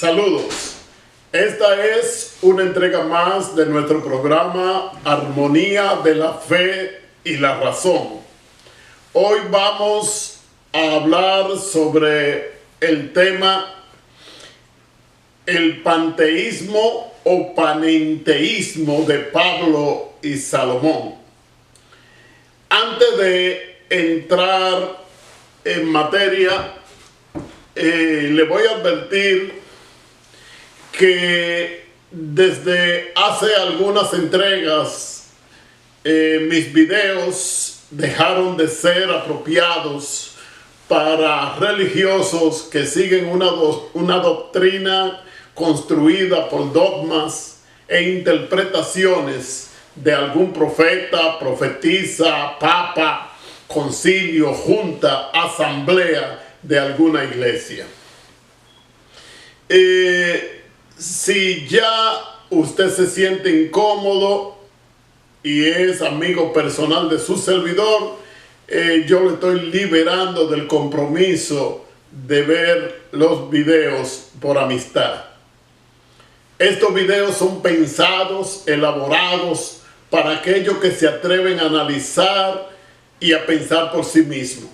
Saludos. Esta es una entrega más de nuestro programa Armonía de la Fe y la Razón. Hoy vamos a hablar sobre el tema el panteísmo o panenteísmo de Pablo y Salomón. Antes de entrar en materia, le voy a advertir que desde hace algunas entregas mis videos dejaron de ser apropiados para religiosos que siguen una doctrina construida por dogmas e interpretaciones de algún profeta, profetisa, papa, concilio, junta, asamblea de alguna iglesia. Si ya usted se siente incómodo y es amigo personal de su servidor, yo le estoy liberando del compromiso de ver los videos por amistad. Estos videos son pensados, elaborados para aquellos que se atreven a analizar y a pensar por sí mismos,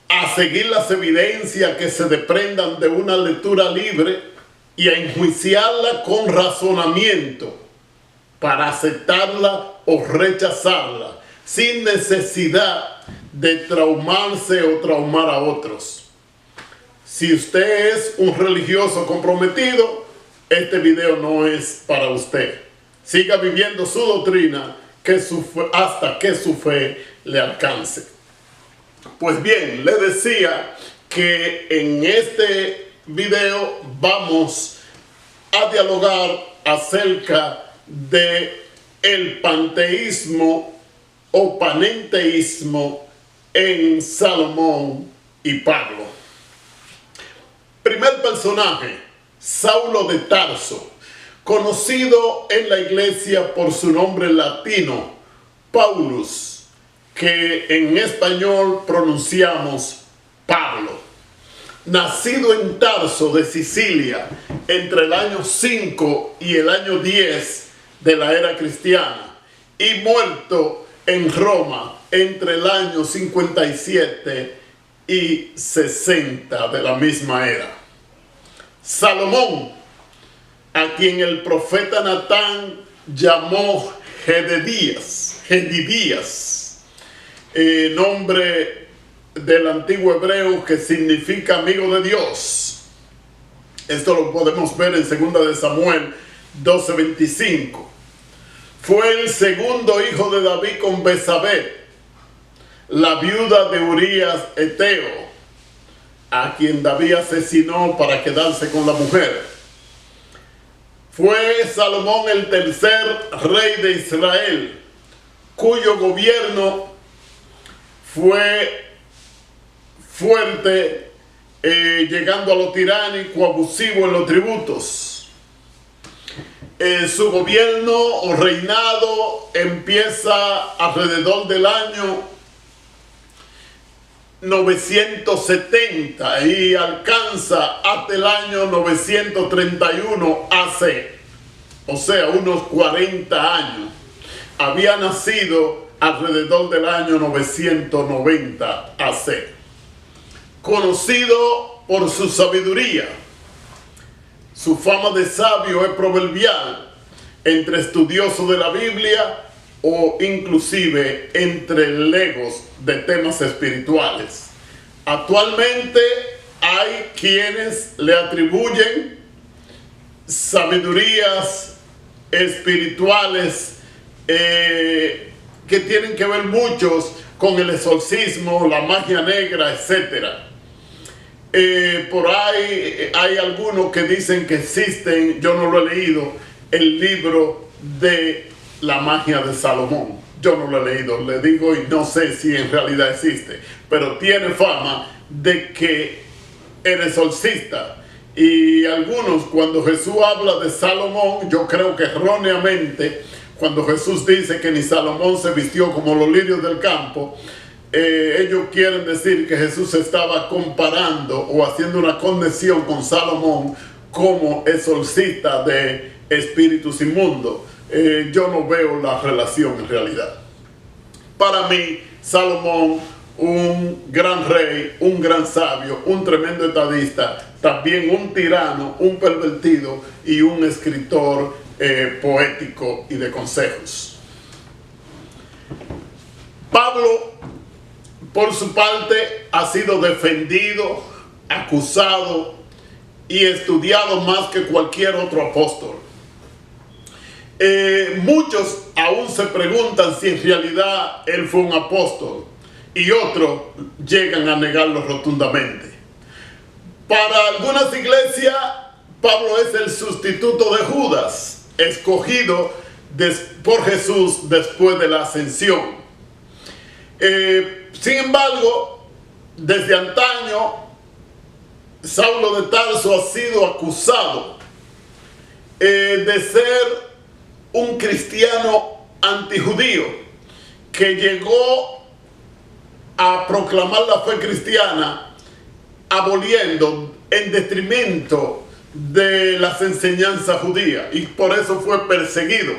a seguir las evidencias que se desprendan de una lectura libre y a enjuiciarla con razonamiento para aceptarla o rechazarla sin necesidad de traumarse o traumar a otros. Si usted es un religioso comprometido, este video no es para usted. Siga viviendo su doctrina hasta que su fe le alcance. Pues bien, le decía que en este video vamos a dialogar acerca de el panteísmo o panenteísmo en Salomón y Pablo. Primer personaje, Saulo de Tarso, conocido en la iglesia por su nombre latino, Paulus, que en español pronunciamos Pablo. Nacido en Tarso de Sicilia entre el año 5 y el año 10 de la era cristiana y muerto en Roma entre el año 57 y 60 de la misma era. Salomón, a quien el profeta Natán llamó Jedidías, nombre del antiguo hebreo que significa amigo de Dios. Esto lo podemos ver en 2 de Samuel 12:25. Fue el segundo hijo de David con Betsabé, la viuda de Urías Eteo, a quien David asesinó para quedarse con la mujer. Fue Salomón el tercer rey de Israel, cuyo gobierno fue fuerte, llegando a lo tiránico, abusivo en los tributos. Su gobierno o reinado empieza alrededor del año 970 y alcanza hasta el año 931 AC, o sea, unos 40 años. Había nacido alrededor del año 990 AC. Conocido por su sabiduría, su fama de sabio es proverbial entre estudiosos de la Biblia o inclusive entre legos de temas espirituales. Actualmente hay quienes le atribuyen sabidurías espirituales que tienen que ver muchos con el exorcismo, la magia negra, etc. Por ahí hay algunos que dicen que existen, yo no lo he leído, el libro de la magia de Salomón. Yo no lo he leído, le digo, y no sé si en realidad existe, pero tiene fama de que era exorcista. Y algunos, cuando Jesús habla de Salomón, yo creo que erróneamente, cuando Jesús dice que ni Salomón se vistió como los lirios del campo, ellos quieren decir que Jesús estaba comparando o haciendo una conexión con Salomón como exorcista de espíritus inmundos. Yo no veo la relación en realidad. Para mí, Salomón, un gran rey, un gran sabio, un tremendo estadista, también un tirano, un pervertido y un escritor poético y de consejos. Pablo, por su parte, ha sido defendido, acusado y estudiado más que cualquier otro apóstol. Muchos aún se preguntan si en realidad él fue un apóstol, y otros llegan a negarlo rotundamente. Para algunas iglesias, Pablo es el sustituto de Judas, escogido por Jesús después de la ascensión. Sin embargo, desde antaño, Saulo de Tarso ha sido acusado de ser un cristiano antijudío que llegó a proclamar la fe cristiana aboliendo en detrimento de las enseñanzas judías, y por eso fue perseguido.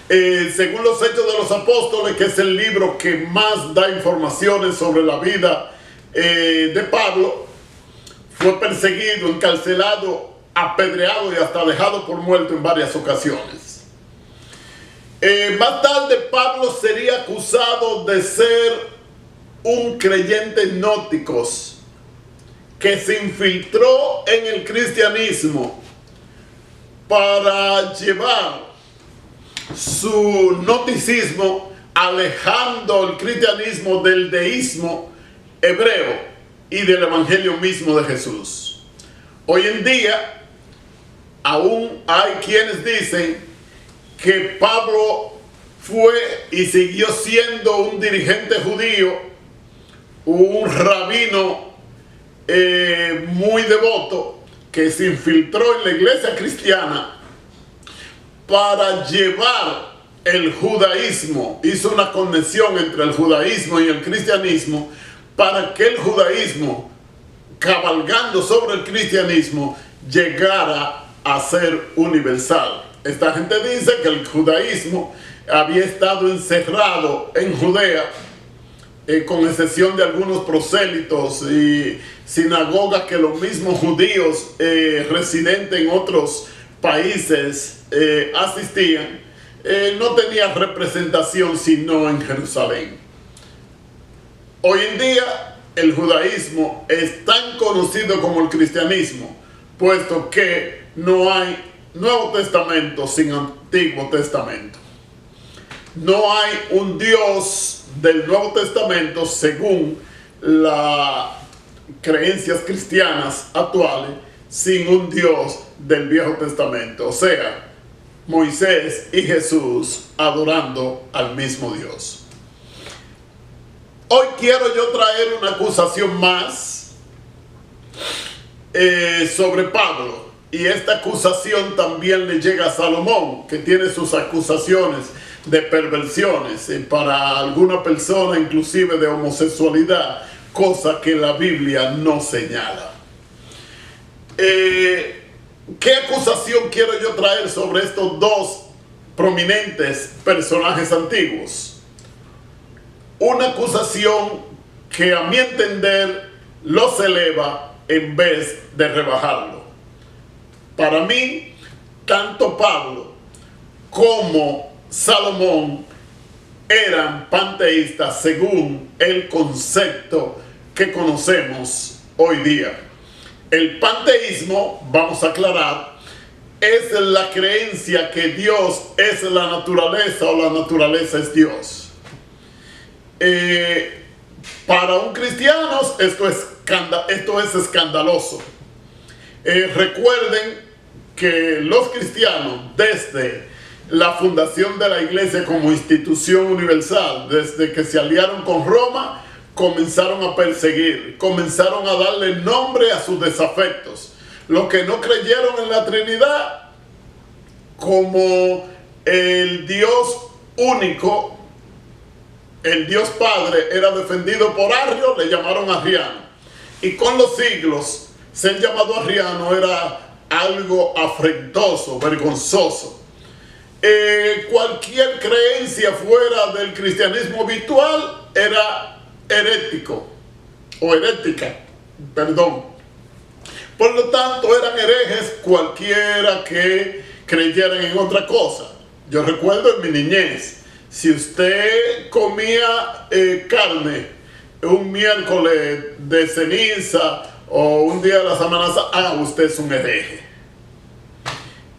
Según los Hechos de los Apóstoles, que es el libro que más da informaciones sobre la vida de Pablo, fue perseguido, encarcelado, apedreado y hasta dejado por muerto en varias ocasiones. Más tarde, Pablo sería acusado de ser un creyente gnósticos que se infiltró en el cristianismo para llevar su gnosticismo, alejando el cristianismo del deísmo hebreo y del evangelio mismo de Jesús. Hoy en día aún hay quienes dicen que Pablo fue y siguió siendo un dirigente judío, un rabino muy devoto que se infiltró en la iglesia cristiana para llevar el judaísmo, hizo una conexión entre el judaísmo y el cristianismo para que el judaísmo, cabalgando sobre el cristianismo, llegara a ser universal. Esta gente dice que el judaísmo había estado encerrado en Judea, con excepción de algunos prosélitos y sinagogas que los mismos judíos residentes en otros países asistían, no tenía representación sino en Jerusalén. Hoy en día el judaísmo es tan conocido como el cristianismo, puesto que no hay Nuevo Testamento sin Antiguo Testamento. No hay un Dios del Nuevo Testamento según las creencias cristianas actuales sin un Dios del Viejo Testamento, o sea, Moisés y Jesús adorando al mismo Dios. Hoy quiero yo traer una acusación más sobre Pablo, y esta acusación también le llega a Salomón, que tiene sus acusaciones de perversiones, para alguna persona inclusive de homosexualidad, cosa que la Biblia no señala. ¿Qué acusación quiero yo traer sobre estos dos prominentes personajes antiguos? Una acusación que a mi entender los eleva en vez de rebajarlo. Para mí, tanto Pablo como Salomón eran panteístas según el concepto que conocemos hoy día. El panteísmo, vamos a aclarar, es la creencia que Dios es la naturaleza o la naturaleza es Dios. Para un cristiano esto es escandaloso. Recuerden que los cristianos, desde la fundación de la iglesia como institución universal, desde que se aliaron con Roma, comenzaron a perseguir, comenzaron a darle nombre a sus desafectos. Los que no creyeron en la Trinidad, como el Dios único, el Dios Padre era defendido por Arrio, le llamaron arriano. Y con los siglos, ser llamado arriano era algo afrentoso, vergonzoso. Cualquier creencia fuera del cristianismo habitual era herético, o herética, perdón. Por lo tanto, eran herejes cualquiera que creyeran en otra cosa. Yo recuerdo en mi niñez, si usted comía carne un miércoles de ceniza o un día de la Semana Santa, usted es un hereje.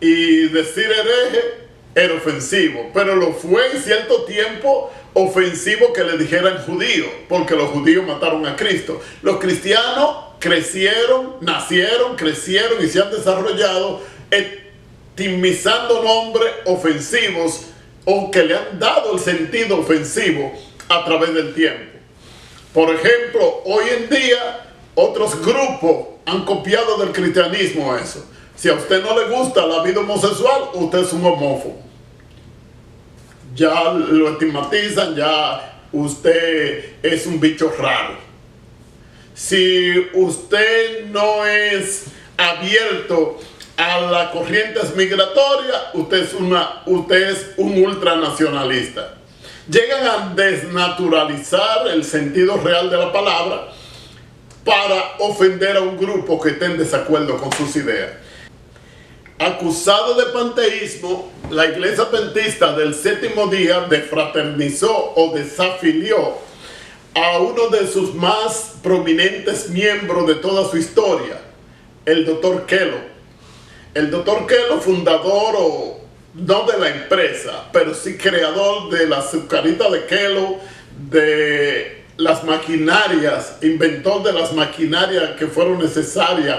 Y decir hereje era ofensivo, pero lo fue en cierto tiempo ofensivo que le dijeran judío, porque los judíos mataron a Cristo. Los cristianos crecieron, nacieron, crecieron y se han desarrollado etimizando nombres ofensivos o que le han dado el sentido ofensivo a través del tiempo. Por ejemplo, hoy en día otros grupos han copiado del cristianismo eso. Si a usted no le gusta la vida homosexual, usted es un homófobo. Ya lo estigmatizan, ya usted es un bicho raro. Si usted no es abierto a las corrientes migratorias, usted es un ultranacionalista. Llegan a desnaturalizar el sentido real de la palabra para ofender a un grupo que esté en desacuerdo con sus ideas. Acusado de panteísmo, la Iglesia Adventista del Séptimo Día defraternizó o desafilió a uno de sus más prominentes miembros de toda su historia, el Dr. Kellogg. El Dr. Kellogg, fundador no de la empresa, pero sí creador de la azucarita de Kellogg, de las maquinarias, inventor de las maquinarias que fueron necesarias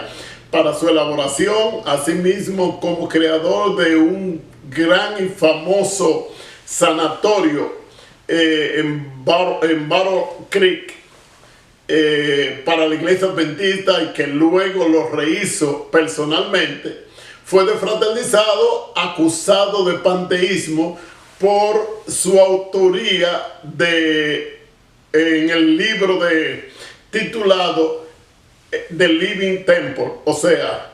para su elaboración, asimismo como creador de un gran y famoso sanatorio en Battle Creek para la Iglesia Adventista, y que luego lo rehizo personalmente, fue defraternizado, acusado de panteísmo por su autoría en el libro titulado The Living Temple, o sea,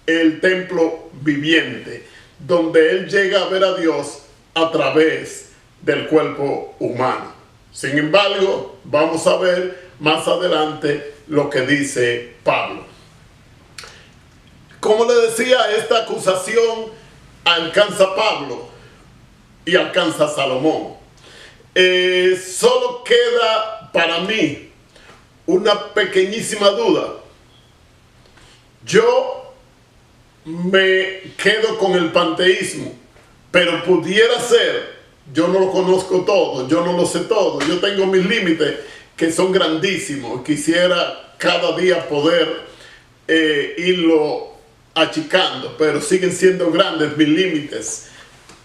el templo viviente, donde él llega a ver a Dios a través del cuerpo humano. Sin embargo, vamos a ver más adelante lo que dice Pablo. Como le decía, esta acusación alcanza a Pablo y alcanza a Salomón. Solo queda para mí una pequeñísima duda. Yo me quedo con el panteísmo, pero pudiera ser, yo no lo conozco todo, yo no lo sé todo, yo tengo mis límites que son grandísimos. Quisiera cada día poder irlo achicando, pero siguen siendo grandes mis límites.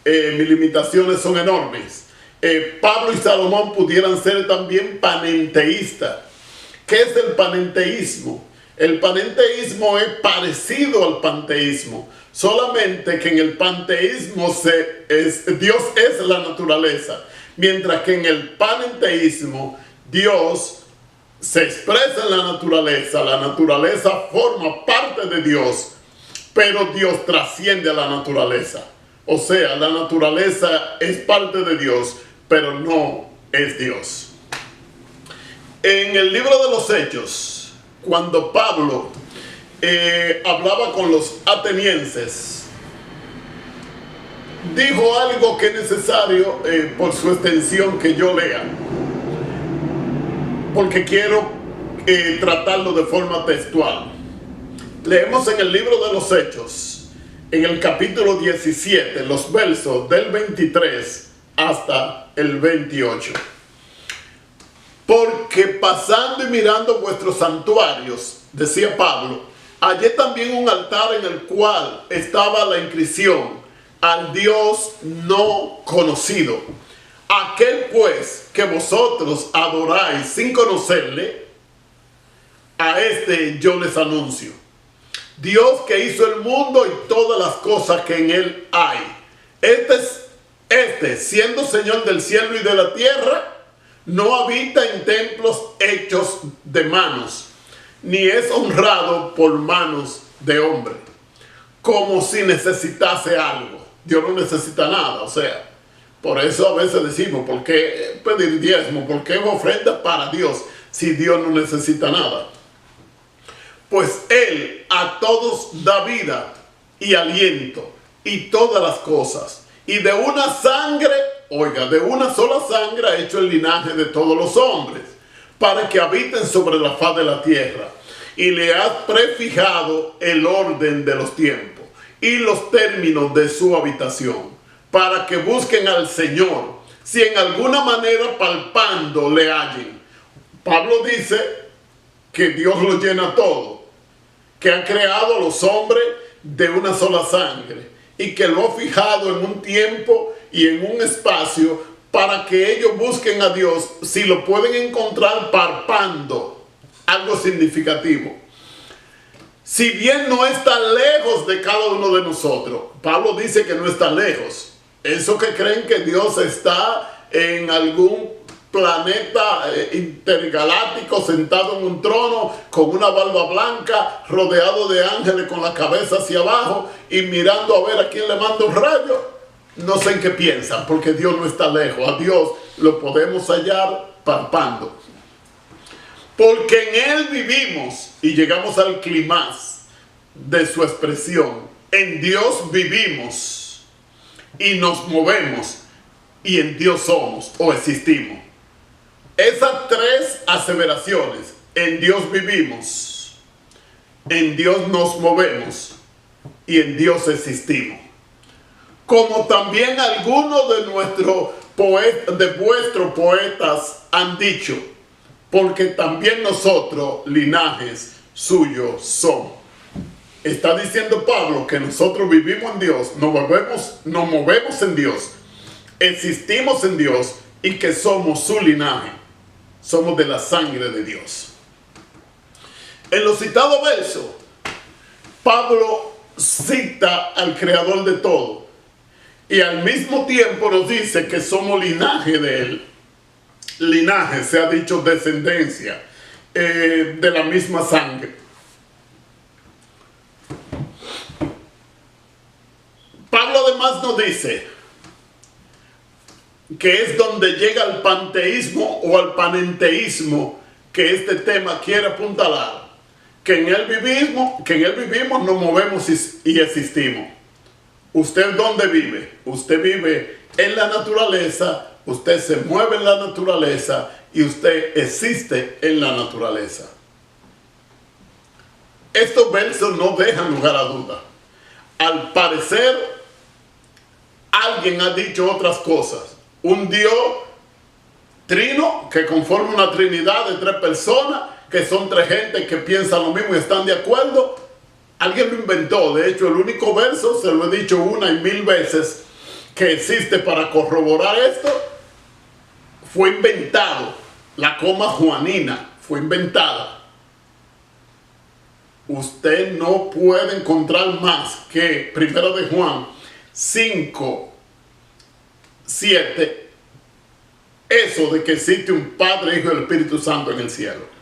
Mis limitaciones son enormes. Pablo y Salomón pudieran ser también panenteístas. ¿Qué es el panenteísmo? El panenteísmo es parecido al panteísmo, solamente que en el panteísmo Dios es la naturaleza, mientras que en el panenteísmo Dios se expresa en la naturaleza forma parte de Dios, pero Dios trasciende a la naturaleza. O sea, la naturaleza es parte de Dios, pero no es Dios. En el libro de los Hechos, cuando Pablo hablaba con los atenienses, dijo algo que es necesario por su extensión que yo lea, porque quiero tratarlo de forma textual. Leemos en el libro de los Hechos, en el capítulo 17, los versos del 23 hasta el 28. Porque pasando y mirando vuestros santuarios, decía Pablo, hallé también un altar en el cual estaba la inscripción: al Dios no conocido. Aquel pues que vosotros adoráis sin conocerle, a este yo les anuncio. Dios que hizo el mundo y todas las cosas que en él hay. Este, siendo Señor del cielo y de la tierra, no habita en templos hechos de manos, ni es honrado por manos de hombre, como si necesitase algo. Dios no necesita nada, o sea, por eso a veces decimos, ¿por qué pedir diezmo? ¿Por qué ofrenda para Dios si Dios no necesita nada? Pues Él a todos da vida y aliento y todas las cosas. Y de una sangre, oiga, de una sola sangre ha hecho el linaje de todos los hombres, para que habiten sobre la faz de la tierra. Y le ha prefijado el orden de los tiempos y los términos de su habitación, para que busquen al Señor, si en alguna manera palpando le hallen. Pablo dice que Dios lo llena todo, que ha creado a los hombres de una sola sangre y que lo ha fijado en un tiempo y en un espacio para que ellos busquen a Dios si lo pueden encontrar palpando, algo significativo. Si bien no está lejos de cada uno de nosotros, Pablo dice que no está lejos. Esos que creen que Dios está en algún planeta intergaláctico, sentado en un trono, con una barba blanca, rodeado de ángeles con la cabeza hacia abajo y mirando a ver a quién le manda un rayo, no sé en qué piensan, porque Dios no está lejos. A Dios lo podemos hallar palpando. Porque en Él vivimos y llegamos al clímax de su expresión. En Dios vivimos y nos movemos y en Dios somos o existimos. Esas tres aseveraciones, en Dios vivimos, en Dios nos movemos y en Dios existimos. Como también algunos de vuestros poetas han dicho, porque también nosotros, linajes suyos, somos. Está diciendo Pablo que nosotros vivimos en Dios, nos movemos en Dios, existimos en Dios y que somos su linaje, somos de la sangre de Dios. En los citados versos, Pablo cita al creador de todo y al mismo tiempo nos dice que somos linaje de él. Linaje, se ha dicho descendencia, de la misma sangre. Pablo además nos dice que es donde llega al panteísmo o al panenteísmo que este tema quiere apuntalar, que en él vivimos, nos movemos y existimos. ¿Usted dónde vive? Usted vive en la naturaleza, usted se mueve en la naturaleza y usted existe en la naturaleza. Estos versos no dejan lugar a duda. Al parecer, alguien ha dicho otras cosas. Un Dios trino que conforma una trinidad de tres personas, que son tres gentes que piensan lo mismo y están de acuerdo. Alguien lo inventó. De hecho, el único verso, se lo he dicho 1 y 1000 veces, que existe para corroborar esto, fue inventado. La coma juanina fue inventada. Usted no puede encontrar más que 1 de Juan 5, 7, eso de que existe un Padre, Hijo y el Espíritu Santo en el cielo.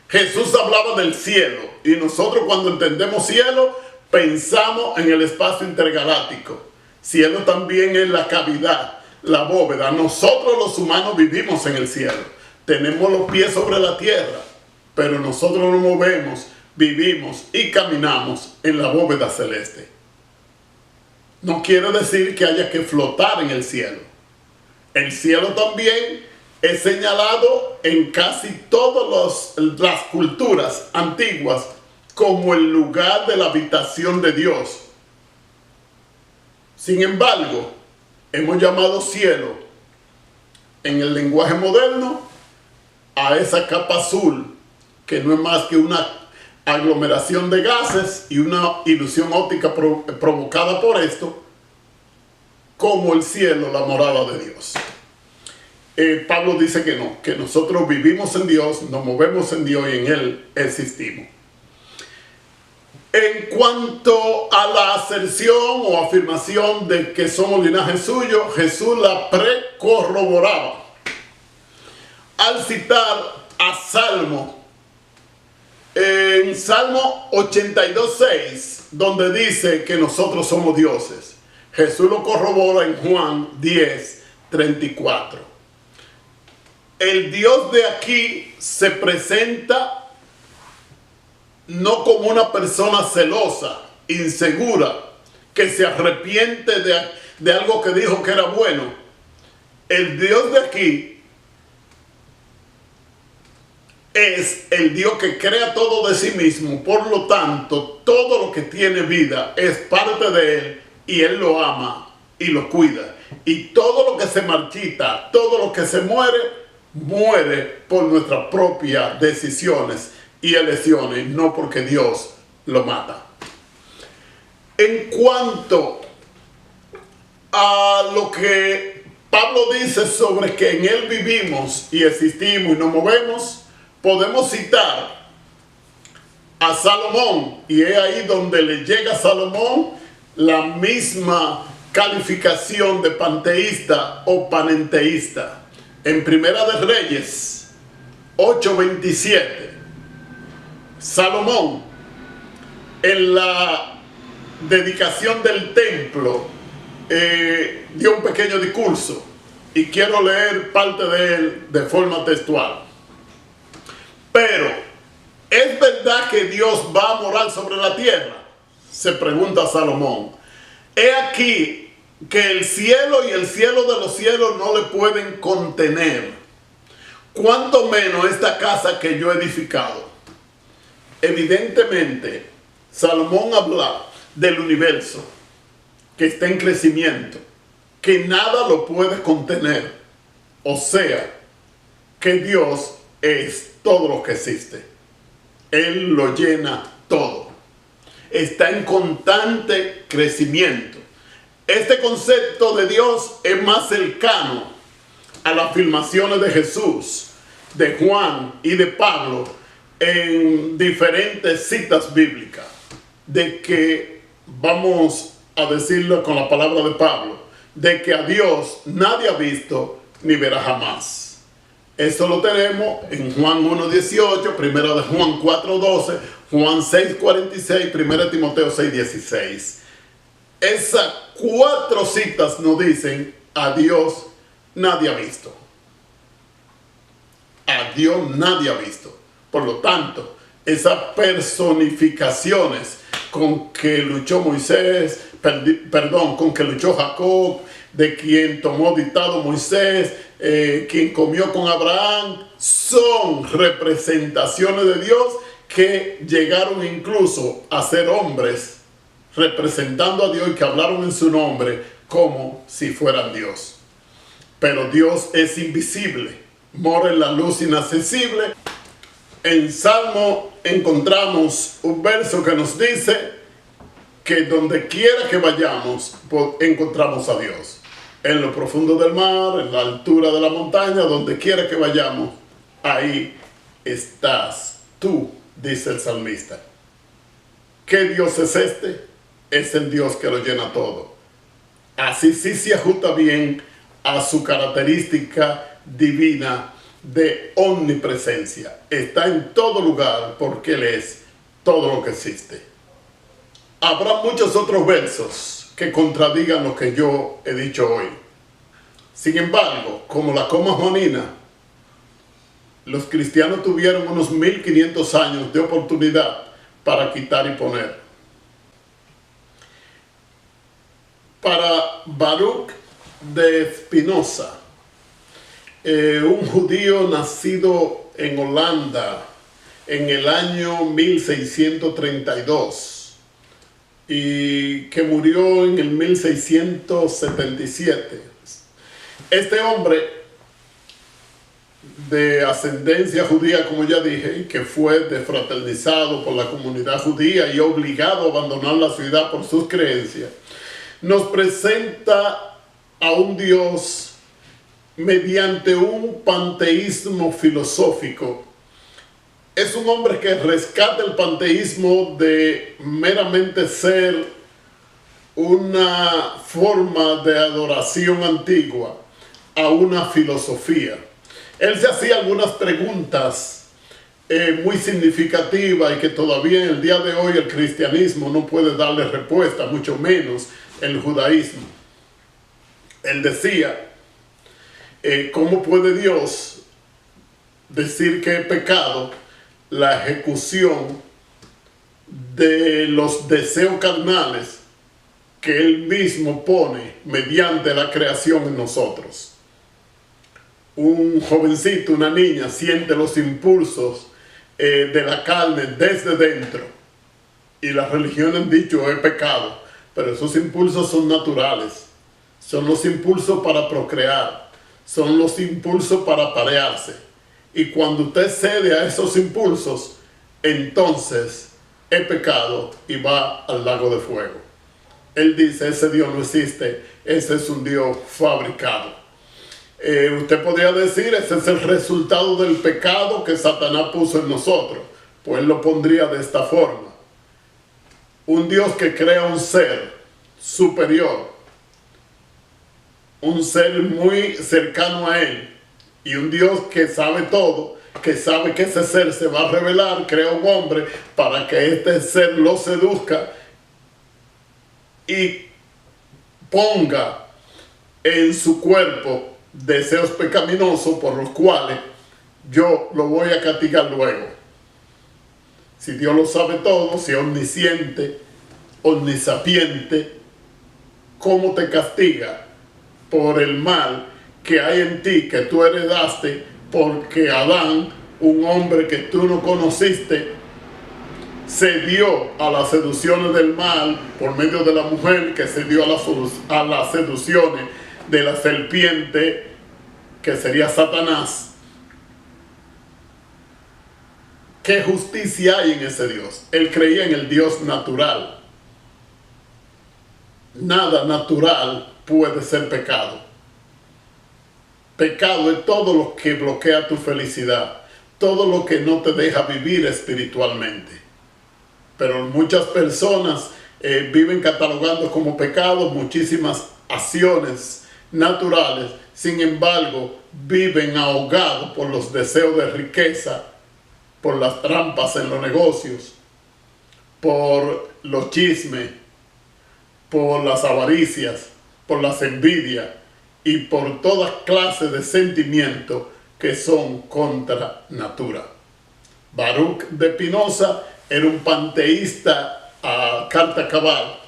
Jesús hablaba del cielo y nosotros cuando entendemos cielo pensamos en el espacio intergaláctico. Cielo también es la cavidad, la bóveda. Nosotros los humanos vivimos en el cielo, tenemos los pies sobre la tierra, pero nosotros nos movemos, vivimos y caminamos en la bóveda celeste. No quiere decir que haya que flotar en el cielo. El cielo también es señalado en casi todas las culturas antiguas como el lugar de la habitación de Dios. Sin embargo, hemos llamado cielo en el lenguaje moderno a esa capa azul que no es más que una aglomeración de gases y una ilusión óptica provocada por esto, como el cielo, la morada de Dios. Pablo dice que no, que nosotros vivimos en Dios, nos movemos en Dios y en Él existimos. En cuanto a la aserción o afirmación de que somos linaje suyo, Jesús la precorroboraba al citar a Salmo en Salmo 82:6, donde dice que nosotros somos dioses. Jesús lo corrobora en Juan 10:34. El Dios de aquí se presenta no como una persona celosa, insegura, que se arrepiente de algo que dijo que era bueno. El Dios de aquí es el Dios que crea todo de sí mismo, por lo tanto, todo lo que tiene vida es parte de Él y Él lo ama y lo cuida. Y todo lo que se marchita, todo lo que se muere, muere por nuestras propias decisiones y elecciones, no porque Dios lo mata. En cuanto a lo que Pablo dice sobre que en Él vivimos y existimos y nos movemos, podemos citar a Salomón, y es ahí donde le llega a Salomón la misma calificación de panteísta o panenteísta. En Primera de Reyes 8:27, Salomón, en la dedicación del templo, dio un pequeño discurso, y quiero leer parte de él de forma textual. Pero, ¿es verdad que Dios va a morar sobre la tierra?, se pregunta Salomón. He aquí que el cielo y el cielo de los cielos no le pueden contener, cuanto menos esta casa que yo he edificado. Evidentemente, Salomón habla del universo, que está en crecimiento, que nada lo puede contener. O sea, que Dios es todo lo que existe. Él lo llena todo. Está en constante crecimiento. Este concepto de Dios es más cercano a las afirmaciones de Jesús, de Juan y de Pablo en diferentes citas bíblicas, de que, vamos a decirlo con la palabra de Pablo, de que a Dios nadie ha visto ni verá jamás. Eso lo tenemos en Juan 1:18, primera de Juan 4:12, Juan 6:46, primera Timoteo 6:16. Esas 4 citas nos dicen: a Dios nadie ha visto. A Dios nadie ha visto. Por lo tanto, esas personificaciones con que luchó Moisés, con que luchó Jacob, de quien tomó dictado Moisés, quien comió con Abraham, son representaciones de Dios que llegaron incluso a ser hombres representando a Dios y que hablaron en su nombre como si fueran Dios. Pero Dios es invisible, mora en la luz inaccesible. En Salmo encontramos un verso que nos dice que donde quiera que vayamos, encontramos a Dios. En lo profundo del mar, en la altura de la montaña, donde quiera que vayamos, ahí estás tú, dice el salmista. ¿Qué Dios es este? Es el Dios que lo llena todo. Así sí se ajusta bien a su característica divina de omnipresencia. Está en todo lugar porque Él es todo lo que existe. Habrá muchos otros versos que contradigan lo que yo he dicho hoy. Sin embargo, como la coma juanina, los cristianos tuvieron unos 1500 años de oportunidad para quitar y poner. Para Baruch de Spinoza, un judío nacido en Holanda en el año 1632 y que murió en el 1677. Este hombre de ascendencia judía, como ya dije, y que fue desfraternizado por la comunidad judía y obligado a abandonar la ciudad por sus creencias, nos presenta a un Dios mediante un panteísmo filosófico. Es un hombre que rescata el panteísmo de meramente ser una forma de adoración antigua a una filosofía. Él se hacía algunas preguntas muy significativa y que todavía en el día de hoy el cristianismo no puede darle respuesta, mucho menos el judaísmo. Él decía, ¿cómo puede Dios decir que es pecado la ejecución de los deseos carnales que Él mismo pone mediante la creación en nosotros? Un jovencito, una niña, siente los impulsos de la carne desde dentro. Y las religiones han dicho es pecado, pero esos impulsos son naturales. Son los impulsos para procrear, son los impulsos para aparearse. Y cuando usted cede a esos impulsos, entonces es pecado y va al lago de fuego. Él dice, ese Dios no existe, ese es un Dios fabricado. Usted podría decir, ese es el resultado del pecado que Satanás puso en nosotros. Pues él lo pondría de esta forma. Un Dios que crea un ser superior, un ser muy cercano a él, y un Dios que sabe todo, que sabe que ese ser se va a revelar, crea un hombre para que este ser lo seduzca y ponga en su cuerpo deseos pecaminosos por los cuales yo lo voy a castigar luego. Si Dios lo sabe todo, si es omnisciente, omnisapiente, ¿cómo te castiga por el mal que hay en ti, que tú heredaste porque Adán, un hombre que tú no conociste, se dio a las seducciones del mal por medio de la mujer, que se dio a las seducciones de la serpiente, que sería Satanás? ¿Qué justicia hay en ese Dios? Él creía en el Dios natural. Nada natural puede ser pecado. Pecado es todo lo que bloquea tu felicidad, todo lo que no te deja vivir espiritualmente. Pero muchas personas viven catalogando como pecado muchísimas acciones naturales. Sin embargo, viven ahogados por los deseos de riqueza, por las trampas en los negocios, por los chismes, por las avaricias, por las envidias y por todas clases de sentimientos que son contra natura. Baruch de Spinoza era un panteísta a carta cabal,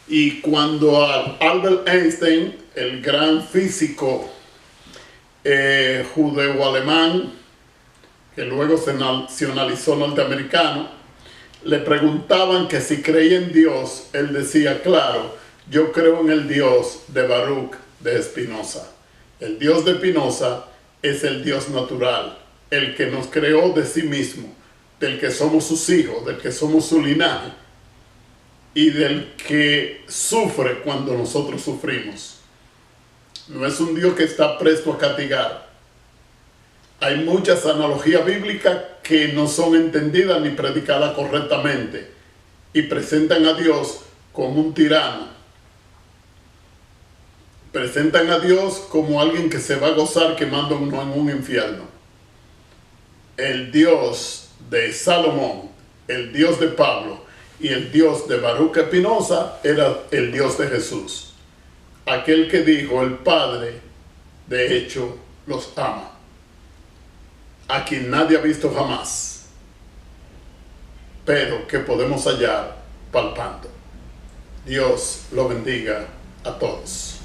y cuando Albert Einstein, el gran físico judeo-alemán, que luego se nacionalizó norteamericano, le preguntaban que si creía en Dios, él decía, claro, yo creo en el Dios de Baruch de Spinoza. El Dios de Spinoza es el Dios natural, el que nos creó de sí mismo, del que somos sus hijos, del que somos su linaje, y del que sufre cuando nosotros sufrimos. No es un Dios que está presto a castigar. Hay muchas analogías bíblicas que no son entendidas ni predicadas correctamente y presentan a Dios como un tirano. Presentan a Dios como alguien que se va a gozar quemándonos en un infierno. El Dios de Salomón, el Dios de Pablo y el Dios de Baruch Spinoza era el Dios de Jesús. Aquel que dijo, el Padre, de hecho, los ama, a quien nadie ha visto jamás, pero que podemos hallar palpando. Dios lo bendiga a todos.